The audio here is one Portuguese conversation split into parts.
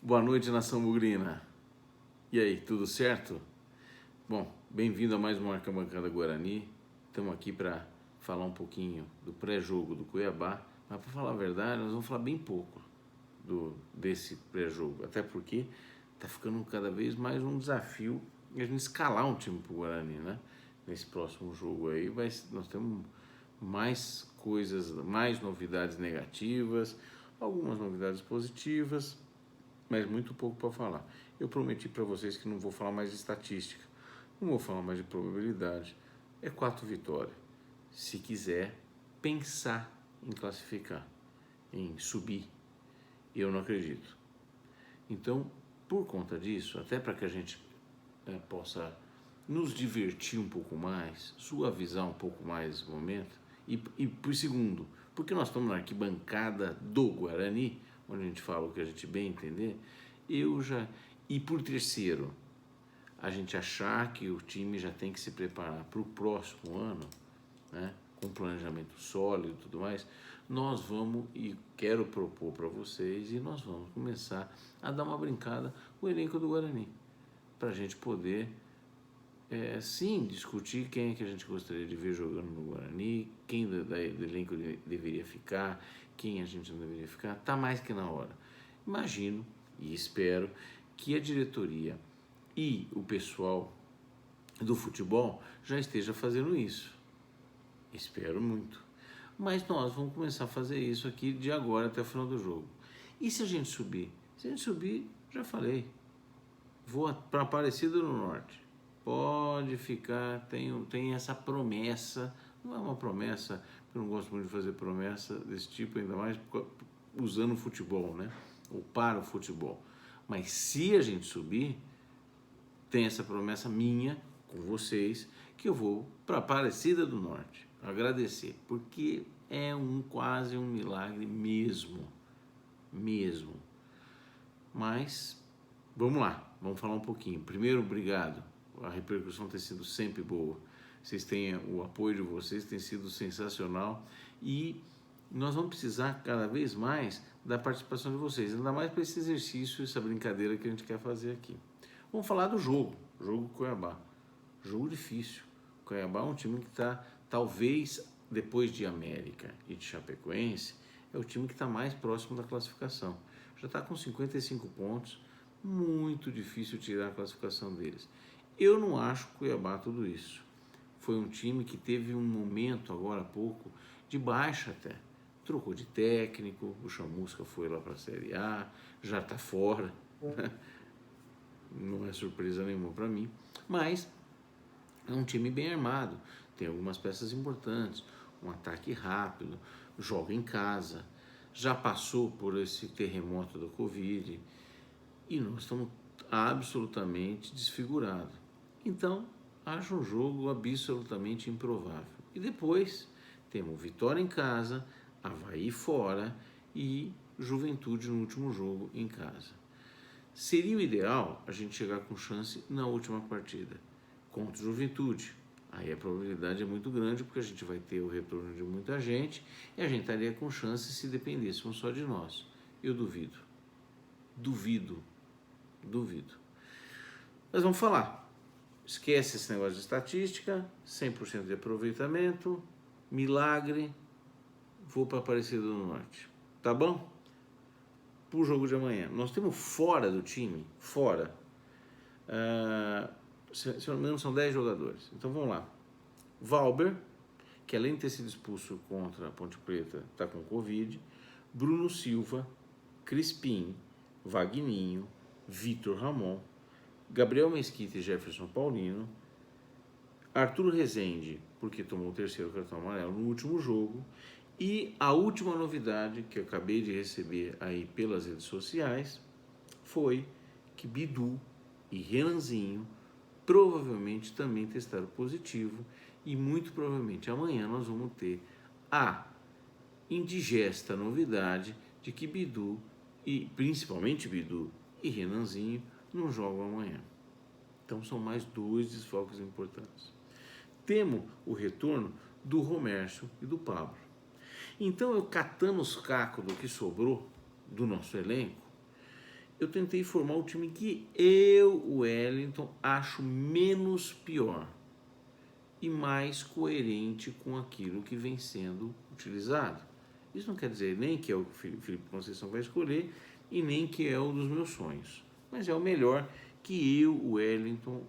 Boa noite, nação bugrina. E aí, tudo certo? Bom, bem-vindo a mais uma Arquibancada Guarani. Estamos aqui para falar um pouquinho do pré-jogo do Cuiabá, mas para falar a verdade, nós vamos falar bem pouco desse pré-jogo, até porque está ficando cada vez mais um desafio a gente escalar um time para o Guarani, né? Nesse próximo jogo aí, nós temos mais coisas, mais novidades negativas, algumas novidades positivas, mas muito pouco para falar. Eu prometi para vocês que não vou falar mais de estatística, não vou falar mais de probabilidade. É 4 vitórias. Se quiser pensar em classificar, em subir, eu não acredito. Então, por conta disso, até para que a gente possa nos divertir um pouco mais, suavizar um pouco mais esse momento, e por segundo, porque nós estamos na arquibancada do Guarani, onde a gente fala o que a gente bem entender, e por terceiro, a gente achar que o time já tem que se preparar para o próximo ano, né, com planejamento sólido e tudo mais, nós vamos, e quero propor para vocês, e nós vamos começar a dar uma brincada com o elenco do Guarani, para a gente poder, sim, discutir quem é que a gente gostaria de ver jogando no Guarani, quem do elenco deveria ficar, quem a gente não deveria ficar, está mais que na hora. Imagino e espero que a diretoria e o pessoal do futebol já esteja fazendo isso. Espero muito. Mas nós vamos começar a fazer isso aqui de agora até o final do jogo. E se a gente subir? Se a gente subir, já falei, vou para Aparecida do Norte. Pode ficar, tem essa promessa, não é uma promessa, eu não gosto muito de fazer promessa desse tipo, ainda mais usando o futebol, né? Ou para o futebol. Mas se a gente subir, tem essa promessa minha com vocês, que eu vou para Aparecida do Norte agradecer, porque é quase um milagre mesmo. Mas vamos lá, vamos falar um pouquinho. Primeiro, obrigado. A repercussão tem sido sempre boa. Vocês têm o apoio de vocês, tem sido sensacional e nós vamos precisar cada vez mais da participação de vocês, ainda mais para esse exercício, essa brincadeira que a gente quer fazer aqui. Vamos falar do jogo Cuiabá. Jogo difícil. Cuiabá é um time que está, talvez, depois de América e de Chapecoense, é o time que está mais próximo da classificação. Já está com 55 pontos, muito difícil tirar a classificação deles. Eu não acho Cuiabá tudo isso. Foi um time que teve um momento, agora há pouco, de baixa até. Trocou de técnico, o Chamusca foi lá para a Série A, já está fora. Não é surpresa nenhuma para mim. Mas é um time bem armado, tem algumas peças importantes, um ataque rápido, joga em casa, já passou por esse terremoto da Covid e nós estamos absolutamente desfigurados. Então, acho um jogo absolutamente improvável. E depois temos Vitória em casa, Avaí fora e Juventude no último jogo em casa. Seria o ideal a gente chegar com chance na última partida, contra o Juventude. Aí a probabilidade é muito grande porque a gente vai ter o retorno de muita gente e a gente estaria com chance se dependêssemos só de nós. Eu duvido. Mas vamos falar. Esquece esse negócio de estatística, 100% de aproveitamento, milagre, vou para Aparecida do Norte. Tá bom? Para o jogo de amanhã. Nós temos fora do time, se não me engano são 10 jogadores. Então vamos lá. Valber, que além de ter sido expulso contra a Ponte Preta, está com Covid. Bruno Silva, Crispim, Vagninho, Vitor Ramon, Gabriel Mesquita e Jefferson Paulino, Arthur Rezende, porque tomou o terceiro cartão amarelo no último jogo, e a última novidade que eu acabei de receber aí pelas redes sociais foi que Bidu e Renanzinho provavelmente também testaram positivo e muito provavelmente amanhã nós vamos ter a indigesta novidade de que Bidu, e principalmente Bidu e Renanzinho, não jogam amanhã. Então são mais 2 desfalques importantes. Temos o retorno do Romércio e do Pablo. Então eu catando os cacos do que sobrou do nosso elenco eu tentei formar o time que eu, Wellington, acho menos pior e mais coerente com aquilo que vem sendo utilizado. Isso não quer dizer nem que é o que o Felipe Conceição vai escolher e nem que é um dos meus sonhos, mas é o melhor que eu, Wellington,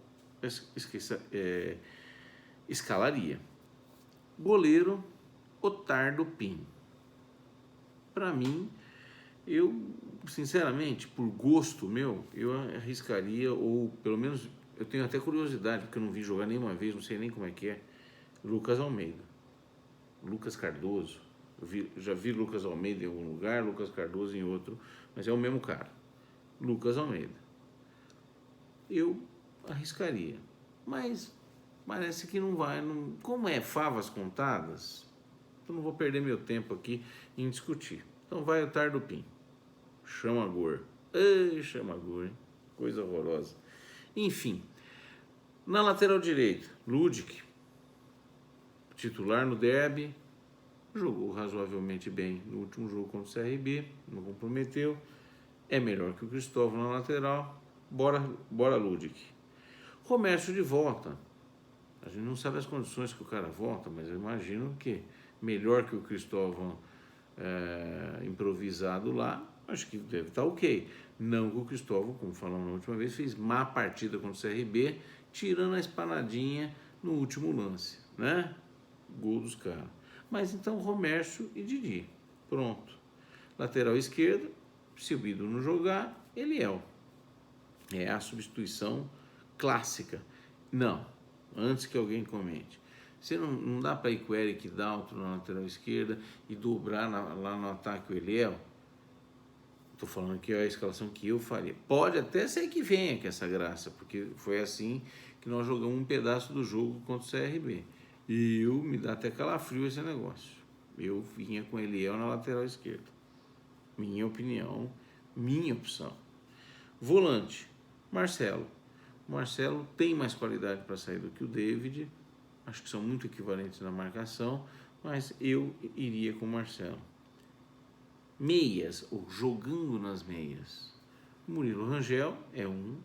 escalaria. Goleiro, Otardo Pin. Para mim, eu, sinceramente, por gosto meu, eu arriscaria, ou pelo menos eu tenho até curiosidade, porque eu não vi jogar nenhuma vez, não sei nem como é que é, Lucas Almeida. Lucas Cardoso. Já vi Lucas Almeida em algum lugar, Lucas Cardoso em outro, mas é o mesmo cara. Lucas Almeida. Eu arriscaria, mas parece que não vai. Não, como é favas contadas, eu não vou perder meu tempo aqui em discutir. Então vai o Otardo Pin. Chama Gor. Ei, chama Gor, hein? Coisa horrorosa. Enfim, na lateral direita, Ludic, titular no derby, jogou razoavelmente bem no último jogo contra o CRB, não comprometeu, é melhor que o Cristóvão na lateral, bora Ludic. Comércio de volta, a gente não sabe as condições que o cara volta, mas eu imagino que melhor que o Cristóvão improvisado lá, acho que deve estar ok. Não que o Cristóvão, como falamos na última vez, fez má partida contra o CRB, tirando a espanadinha no último lance, né? Gol dos caras. Mas então Romércio e Didi, pronto. Lateral esquerdo, se o Bido não jogar, Eliel. É a substituição clássica. Não, antes que alguém comente. Você não dá para ir com o Eric Daltro na lateral esquerda e dobrar lá no ataque o Eliel? Estou falando que é a escalação que eu faria. Pode até ser que venha com essa graça, porque foi assim que nós jogamos um pedaço do jogo contra o CRB. E me dá até calafrio esse negócio. Eu vinha com o Eliel na lateral esquerda. Minha opinião, minha opção. Volante, Marcelo. Marcelo tem mais qualidade para sair do que o David. Acho que são muito equivalentes na marcação, mas eu iria com o Marcelo. Meias, ou jogando nas meias. Murilo Rangel é um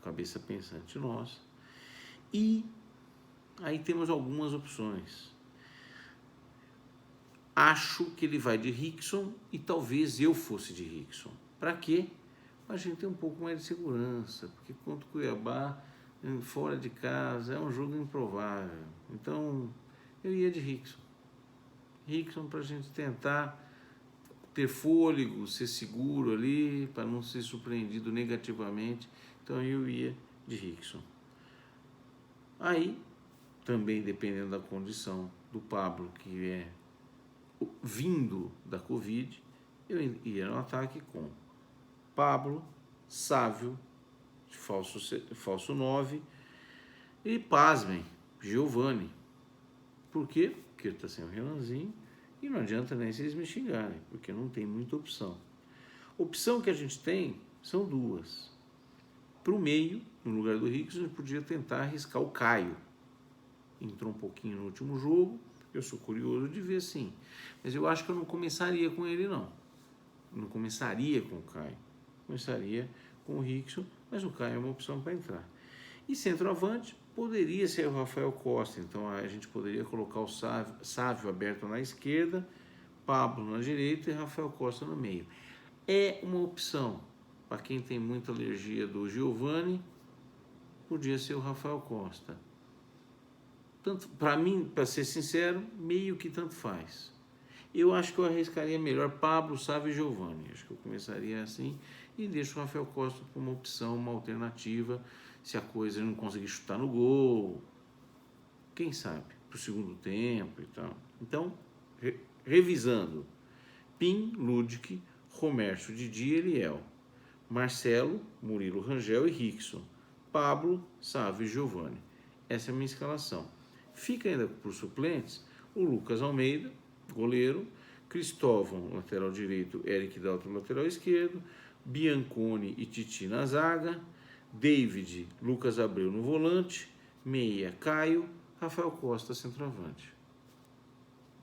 cabeça pensante nosso. E aí temos algumas opções. Acho que ele vai de Rickson e talvez eu fosse de Rickson. Para quê? Para a gente ter um pouco mais de segurança, porque contra o Cuiabá, fora de casa, é um jogo improvável. Então, eu ia de Rickson. Rickson para a gente tentar ter fôlego, ser seguro ali, para não ser surpreendido negativamente. Então, eu ia de Rickson. Aí, também dependendo da condição do Pablo, que é vindo da Covid, eu ia no ataque com Pablo, Sávio, falso 9 e, pasmem, Giovani. Por quê? Porque está sem o Renanzinho e não adianta nem vocês me xingarem, porque não tem muita opção. Opção que a gente tem são duas. Para o meio, no lugar do Rickson, a gente podia tentar arriscar o Caio. Entrou um pouquinho no último jogo, eu sou curioso de ver sim. Mas eu acho que eu não começaria com ele, não. Eu não começaria com o Caio. Começaria com o Rickson, mas o Caio é uma opção para entrar. E centroavante poderia ser o Rafael Costa. Então a gente poderia colocar o Sávio aberto na esquerda, Pablo na direita e Rafael Costa no meio. É uma opção. Para quem tem muita alergia do Giovani, podia ser o Rafael Costa. Tanto, para mim, para ser sincero, meio que tanto faz. Eu acho que eu arriscaria melhor Pablo, Sávio e Giovani. Acho que eu começaria assim e deixo o Rafael Costa como uma opção, uma alternativa, se a coisa não conseguir chutar no gol, quem sabe, para o segundo tempo e tal. Então, revisando, Pin, Ludic, Romércio, Didi, Eliel, Marcelo, Murilo Rangel e Rickson, Pablo, Sávio e Giovani. Essa é a minha escalação. Fica ainda por suplentes o Lucas Almeida, goleiro, Cristóvão, lateral direito, Eric Daltro, lateral esquerdo, Bianconi e Titi na zaga, David, Lucas Abreu no volante, meia, Caio, Rafael Costa, centroavante.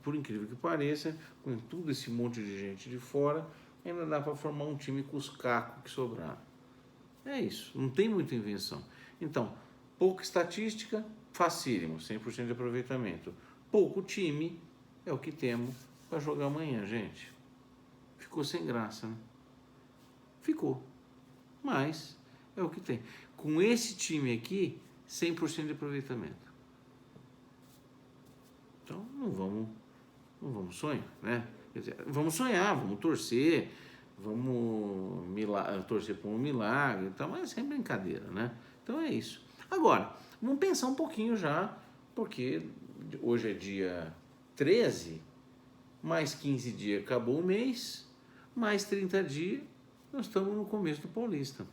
Por incrível que pareça, com tudo esse monte de gente de fora, ainda dá para formar um time com os cacos que sobraram. É isso, não tem muita invenção. Então, pouca estatística, facílimo, 100% de aproveitamento. Pouco time é o que temos para jogar amanhã, gente. Ficou sem graça, né? Ficou. Mas é o que tem. Com esse time aqui, 100% de aproveitamento. Então, não vamos sonhar, né? Quer dizer, vamos sonhar, vamos torcer, vamos torcer por um milagre e tal, mas é sem brincadeira, né? Então é isso. Agora, vamos pensar um pouquinho já, porque hoje é dia 13, mais 15 dias acabou o mês, mais 30 dias, nós estamos no começo do Paulista.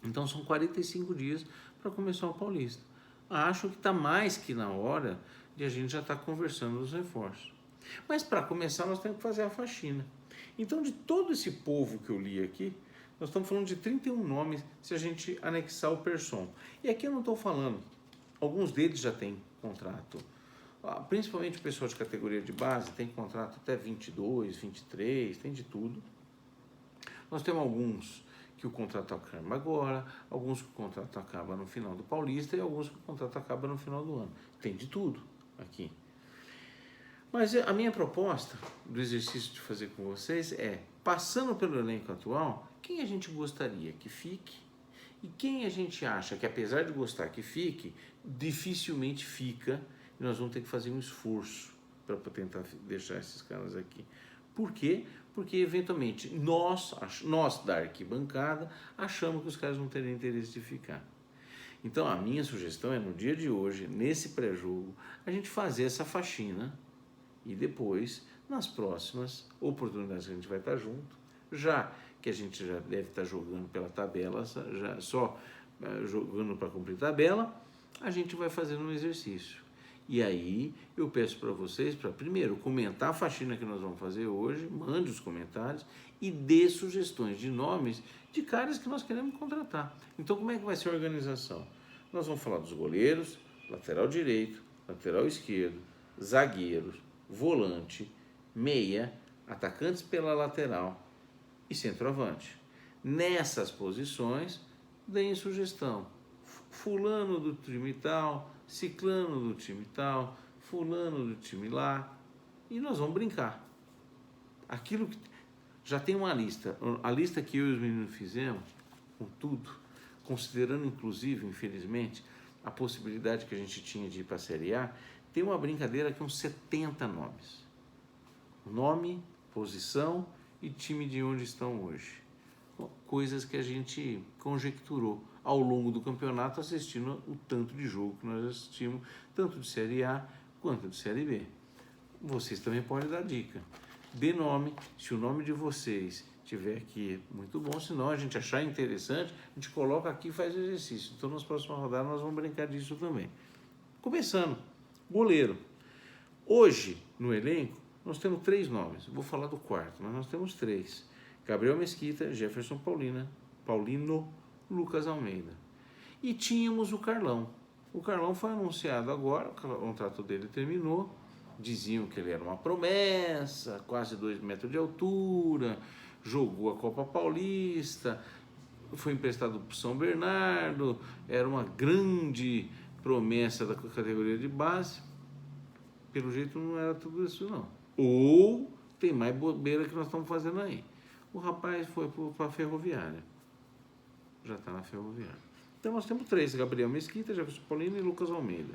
Então são 45 dias para começar o Paulista. Acho que está mais que na hora de a gente já estar conversando dos reforços. Mas para começar nós temos que fazer a faxina. Então de todo esse povo que eu li aqui, nós estamos falando de 31 nomes se a gente anexar o Persson. E aqui eu não estou falando, alguns deles já têm contrato. Principalmente o pessoal de categoria de base tem contrato até 22, 23, tem de tudo. Nós temos alguns que o contrato acaba agora, alguns que o contrato acaba no final do Paulista e alguns que o contrato acaba no final do ano. Tem de tudo aqui. Mas a minha proposta do exercício de fazer com vocês é, passando pelo elenco atual, quem a gente gostaria que fique e quem a gente acha que, apesar de gostar que fique, dificilmente fica, e nós vamos ter que fazer um esforço para tentar deixar esses caras aqui. Por quê? Porque, eventualmente, nós da arquibancada, achamos que os caras não teriam interesse de ficar. Então, a minha sugestão é, no dia de hoje, nesse pré-jogo, a gente fazer essa faxina e depois, nas próximas oportunidades que a gente vai estar junto, já que a gente já deve estar jogando pela tabela, só jogando para cumprir tabela, a gente vai fazendo um exercício. E aí eu peço para vocês, para primeiro comentar a faxina que nós vamos fazer hoje, mande os comentários e dê sugestões de nomes de caras que nós queremos contratar. Então como é que vai ser a organização? Nós vamos falar dos goleiros, lateral direito, lateral esquerdo, zagueiros, volante, meia, atacantes pela lateral e centroavante. Nessas posições, deem sugestão. Fulano do time tal, ciclano do time tal, fulano do time lá, e nós vamos brincar. Aquilo que já tem uma lista, a lista que eu e os meninos fizemos, com tudo, considerando inclusive, infelizmente, a possibilidade que a gente tinha de ir para a Série A, tem uma brincadeira que uns 70 nomes. Nome, posição e time de onde estão hoje. Coisas que a gente conjecturou ao longo do campeonato assistindo o tanto de jogo que nós assistimos, tanto de Série A quanto de Série B. Vocês também podem dar dica. Dê nome, se o nome de vocês tiver aqui, muito bom, senão a gente achar interessante, a gente coloca aqui e faz exercício. Então nas próximas rodadas nós vamos brincar disso também. Começando, goleiro. Hoje, no elenco, nós temos 3 nomes. Vou falar do quarto, mas nós temos 3. Gabriel Mesquita, Jefferson Paulino, Lucas Almeida. E tínhamos o Carlão. O Carlão foi anunciado agora, o contrato dele terminou. Diziam que ele era uma promessa, quase 2 metros de altura, jogou a Copa Paulista, foi emprestado para o São Bernardo, era uma grande promessa da categoria de base. Pelo jeito não era tudo isso não. Ou tem mais bobeira que nós estamos fazendo aí. O rapaz foi para a Ferroviária. Já está na Ferroviária. Então nós temos 3, Gabriel Mesquita, Jefferson Paulino e Lucas Almeida.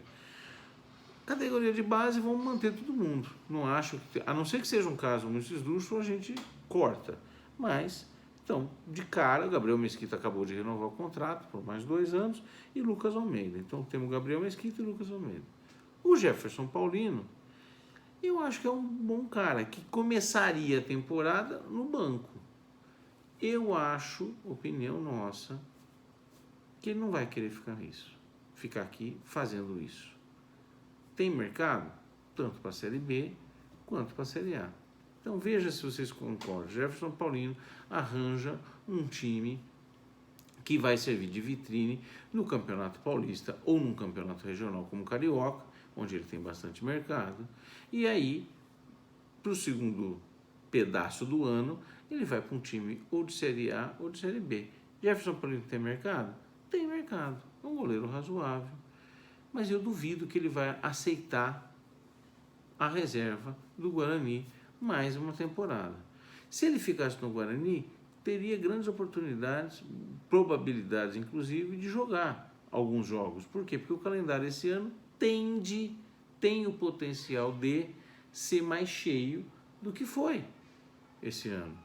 Categoria de base, vamos manter todo mundo. Não acho que, a não ser que seja um caso muito esdrúxulo, a gente corta. Mas, então, de cara, o Gabriel Mesquita acabou de renovar o contrato por mais 2 anos e Lucas Almeida. Então temos Gabriel Mesquita e Lucas Almeida. O Jefferson Paulino, eu acho que é um bom cara, que começaria a temporada no banco. Eu acho, opinião nossa, que ele não vai querer ficar aqui fazendo isso. Tem mercado? Tanto para a Série B quanto para a Série A. Então veja se vocês concordam. Jefferson Paulino arranja um time que vai servir de vitrine no Campeonato Paulista ou num campeonato regional como o Carioca, onde ele tem bastante mercado. E aí, para o segundo pedaço do ano, ele vai para um time ou de Série A ou de Série B. Jefferson Paulista tem mercado? Tem mercado. É um goleiro razoável. Mas eu duvido que ele vai aceitar a reserva do Guarani mais uma temporada. Se ele ficasse no Guarani, teria grandes oportunidades, probabilidades inclusive, de jogar alguns jogos. Por quê? Porque o calendário esse ano tem o potencial de ser mais cheio do que foi esse ano.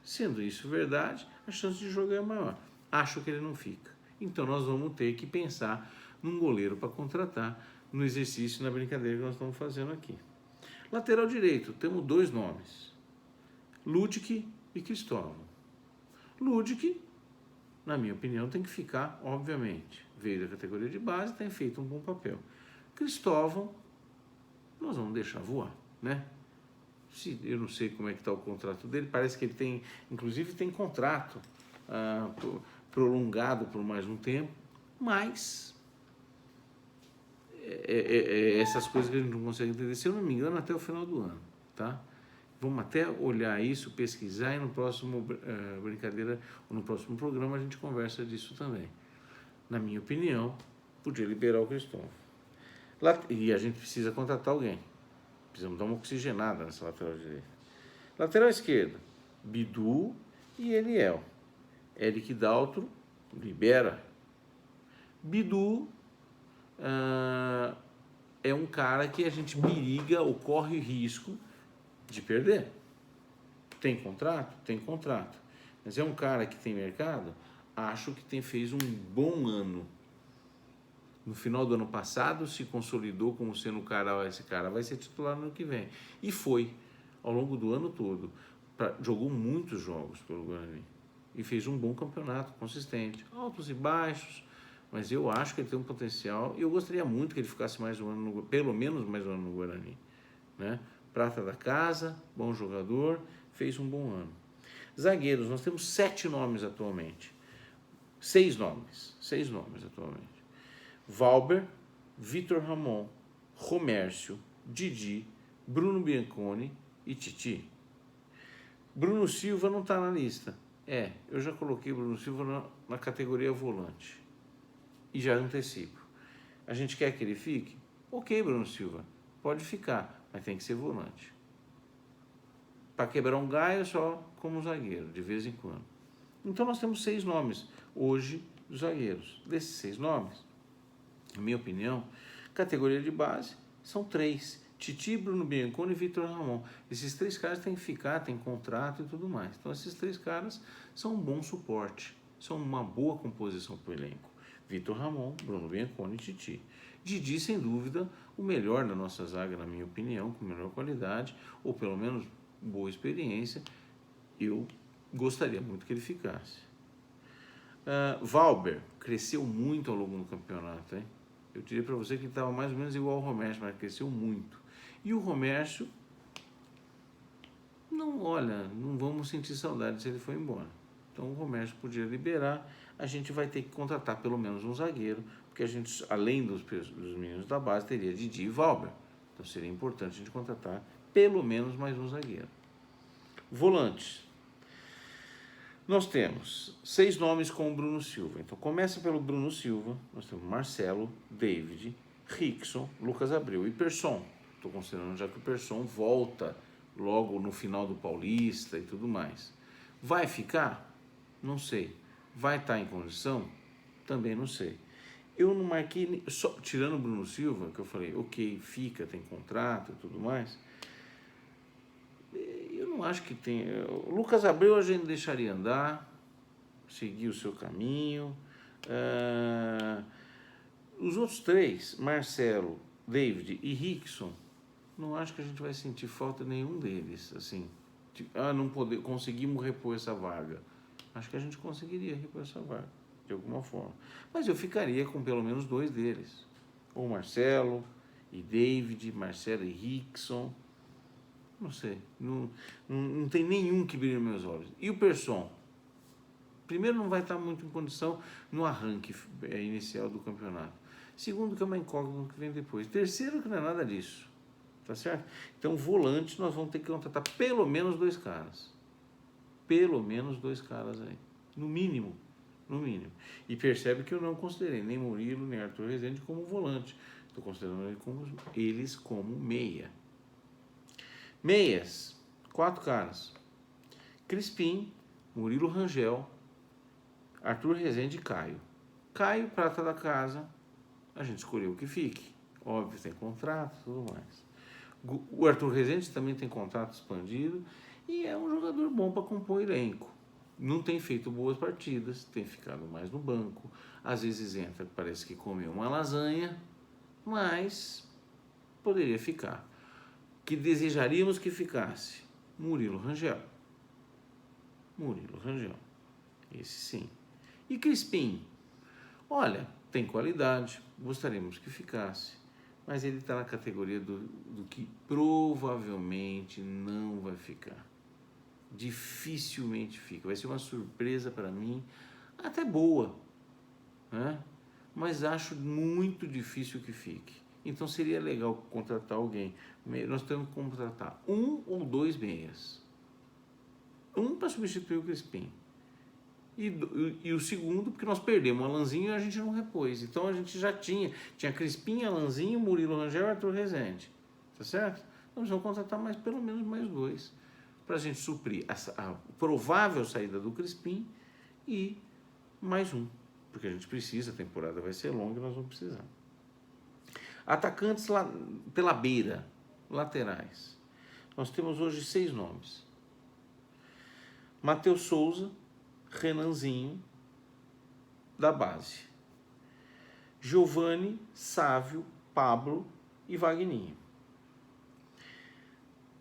Sendo isso verdade, a chance de jogar é maior. Acho que ele não fica. Então nós vamos ter que pensar num goleiro para contratar no exercício, na brincadeira que nós estamos fazendo aqui. Lateral direito, temos 2 nomes, Ludic e Cristóvão. Ludic, na minha opinião, tem que ficar, obviamente. Veio da categoria de base, tem feito um bom papel. Cristóvão, nós vamos deixar voar, né? Eu não sei como é que está o contrato dele, parece que ele tem, inclusive tem contrato prolongado por mais um tempo, mas essas coisas que a gente não consegue entender, se eu não me engano, até o final do ano, tá? Vamos até olhar isso, pesquisar, e no próximo brincadeira, ou no próximo programa a gente conversa disso também. Na minha opinião, podia liberar o Cristóvão. E a gente precisa contratar alguém. Precisamos dar uma oxigenada nessa lateral direita. Lateral esquerda, Bidu e Eliel. Eric Daltro, libera. Bidu é um cara que a gente periga ou corre risco de perder. Tem contrato? Tem contrato. Mas é um cara que tem mercado? Acho que fez um bom ano. No final do ano passado se consolidou como sendo o cara, esse cara vai ser titular no ano que vem. E foi, ao longo do ano todo. Jogou muitos jogos pelo Guarani. E fez um bom campeonato, consistente. Altos e baixos, mas eu acho que ele tem um potencial. E eu gostaria muito que ele ficasse mais um ano, pelo menos mais um ano no Guarani, né? Prata da casa, bom jogador, fez um bom ano. Zagueiros, nós temos 7 nomes atualmente. 6 nomes atualmente. Valber, Vitor Ramon, Romércio, Didi, Bruno Bianconi e Titi. Bruno Silva não está na lista. Eu já coloquei Bruno Silva na categoria volante. E já antecipo. A gente quer que ele fique? Ok, Bruno Silva, pode ficar, mas tem que ser volante. Para quebrar um galho só como zagueiro, de vez em quando. Então nós temos 6 nomes hoje dos zagueiros. Desses 6 nomes, na minha opinião, categoria de base são 3. Titi, Bruno Bianconi e Vitor Ramon. Esses 3 caras têm que ficar, têm contrato e tudo mais. Então esses 3 caras são um bom suporte, são uma boa composição para o elenco. Vitor Ramon, Bruno Bianconi e Titi. Didi, sem dúvida, o melhor da nossa zaga, na minha opinião, com melhor qualidade, ou pelo menos boa experiência. Eu gostaria muito que ele ficasse. Valber cresceu muito ao longo do campeonato, hein? Eu diria para você que ele estava mais ou menos igual ao Romércio, mas cresceu muito. E o Romércio, não vamos sentir saudade se ele for embora. Então o Romércio podia liberar, a gente vai ter que contratar pelo menos um zagueiro, porque a gente, além dos meninos da base, teria Didi e Valber. Então seria importante a gente contratar pelo menos mais um zagueiro. Volantes. Nós temos 6 nomes com o Bruno Silva. Então começa pelo Bruno Silva, nós temos Marcelo, David, Rickson, Lucas Abreu e Persson. Estou considerando já que o Persson volta logo no final do Paulista e tudo mais. Vai ficar? Não sei. Vai estar em condição? Também não sei. Eu não marquei, só tirando o Bruno Silva, que eu falei, ok, fica, tem contrato e tudo mais. Eu não acho que tem. O Lucas Abreu a gente deixaria andar, seguir o seu caminho. Os outros 3, Marcelo, David e Rickson, não acho que a gente vai sentir falta de nenhum deles. Assim, conseguimos repor essa vaga. Acho que a gente conseguiria repor essa vaga, de alguma forma. Mas eu ficaria com pelo menos 2 deles. Ou Marcelo e David, Marcelo e Rickson. Não sei, não tem nenhum que brilhe nos meus olhos. E o Persson? Primeiro, não vai estar muito em condição no arranque inicial do campeonato. Segundo, que é uma incógnita que vem depois. Terceiro, que não é nada disso. Tá certo? Então, volante, nós vamos ter que contratar pelo menos 2 caras. Pelo menos 2 caras aí. No mínimo. No mínimo. E percebe que eu não considerei nem Murilo, nem Arthur Rezende como volante. Estou considerando eles como meia. Meias. 4 caras. Crispim, Murilo Rangel, Arthur Rezende e Caio. Caio, prata da casa, a gente escolheu que fique. Óbvio, tem contrato e tudo mais. O Arthur Rezende também tem contrato expandido e é um jogador bom para compor elenco. Não tem feito boas partidas, tem ficado mais no banco. Às vezes entra, parece que comeu uma lasanha, mas poderia ficar. Que desejaríamos que ficasse? Murilo Rangel. Murilo Rangel. Esse sim. E Crispim? Olha, tem qualidade, gostaríamos que ficasse, mas ele está na categoria do que provavelmente não vai ficar. Dificilmente fica. Vai ser uma surpresa para mim, até boa, né? Mas acho muito difícil que fique. Então seria legal contratar alguém. Nós temos que contratar 1 ou 2 meias. Um para substituir o Crispim. E o segundo, porque nós perdemos o Alanzinho e a gente não repôs. Então a gente já tinha Crispim, Alanzinho, Murilo Rangel e Arthur Rezende. Tá certo? Nós vamos contratar pelo menos mais 2. Para a gente suprir a provável saída do Crispim e mais 1. Porque a gente precisa, a temporada vai ser longa e nós vamos precisar. Atacantes lá, pela beira, laterais. Nós temos hoje 6 nomes. Matheus Souza, Renanzinho, da base. Giovani, Sávio, Pablo e Vagninho.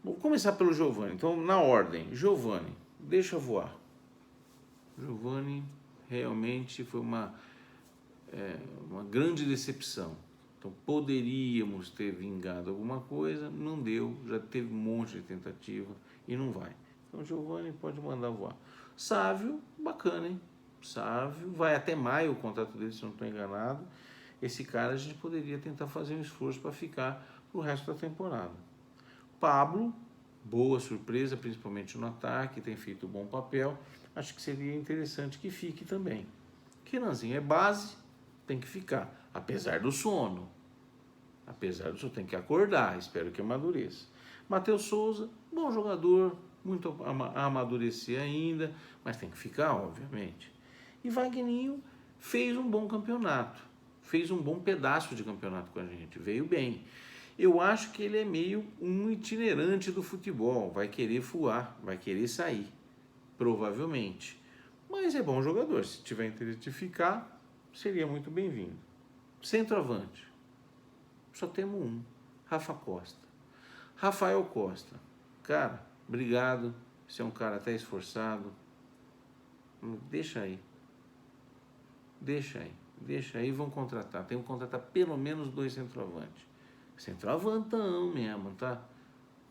Vou começar pelo Giovani. Então, na ordem. Giovani, deixa voar. Giovani realmente foi uma grande decepção. Então, poderíamos ter vingado alguma coisa, não deu, já teve um monte de tentativa e não vai. Então, Giovani pode mandar voar. Sávio, bacana, hein? Sávio, vai até maio o contrato dele, se não estou enganado. Esse cara a gente poderia tentar fazer um esforço para ficar pro resto da temporada. Pablo, boa surpresa, principalmente no ataque, tem feito um bom papel. Acho que seria interessante que fique também. Renanzinho é base, tem que ficar, apesar do sono. Apesar do sono, tem que acordar, espero que amadureça. Matheus Souza, bom jogador, muito a amadurecer ainda, mas tem que ficar, obviamente. E Vagninho fez um bom campeonato, fez um bom pedaço de campeonato com a gente, veio bem. Eu acho que ele é meio um itinerante do futebol, vai querer voar, vai querer sair, provavelmente. Mas é bom jogador, se tiver interesse de ficar, seria muito bem-vindo. Centroavante, só temos um, Rafa Costa. Rafael Costa, cara, obrigado, você é um cara até esforçado, deixa aí, vão contratar, tem que contratar pelo menos 2 centroavantes. Centroavantão mesmo, tá?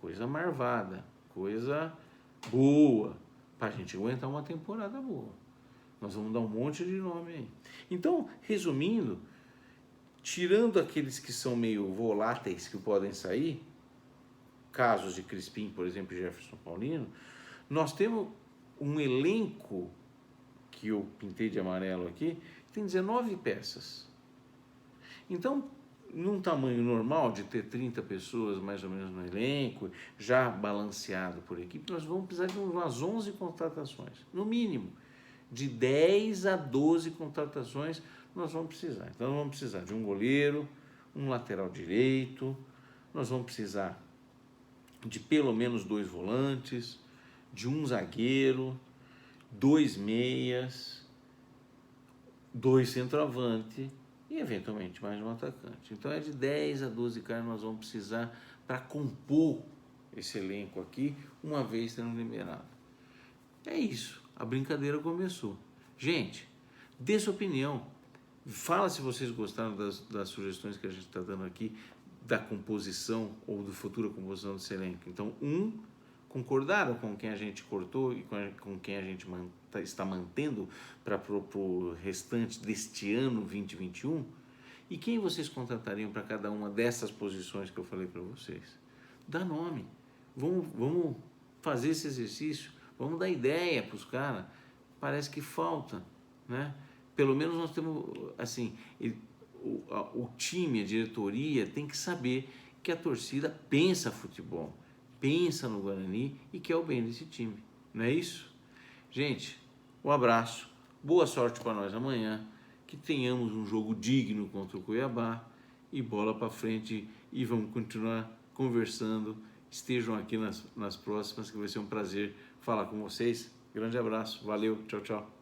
Coisa marvada, coisa boa, pra gente aguentar uma temporada boa. Nós vamos dar um monte de nome aí. Então, resumindo, tirando aqueles que são meio voláteis que podem sair, casos de Crispim, por exemplo, e Jefferson Paulino, nós temos um elenco que eu pintei de amarelo aqui, tem 19 peças. Então, num tamanho normal de ter 30 pessoas mais ou menos no elenco, já balanceado por equipe, nós vamos precisar de umas 11 contratações, no mínimo. De 10 a 12 contratações nós vamos precisar. Então, nós vamos precisar de um goleiro, um lateral direito, nós vamos precisar de pelo menos 2 volantes, de um zagueiro, 2 meias, 2 centroavantes e eventualmente mais um atacante. Então é de 10 a 12 caras nós vamos precisar para compor esse elenco aqui, uma vez sendo liberado. É isso, a brincadeira começou. Gente, dê sua opinião. Fala se vocês gostaram das sugestões que a gente está dando aqui, da composição ou do futura composição desse elenco. Então, concordaram com quem a gente cortou e com quem a gente está mantendo para o restante deste ano 2021? E quem vocês contratariam para cada uma dessas posições que eu falei para vocês? dá nome. Vamos fazer esse exercício, vamos dar ideia para os caras. Parece que falta, né? Pelo menos nós temos, assim, o time, a diretoria tem que saber que a torcida pensa futebol, pensa no Guarani e quer o bem desse time, não é isso? Gente, um abraço, boa sorte para nós amanhã, que tenhamos um jogo digno contra o Cuiabá e bola para frente, e vamos continuar conversando. Estejam aqui nas próximas, que vai ser um prazer falar com vocês. Grande abraço, valeu, tchau, tchau.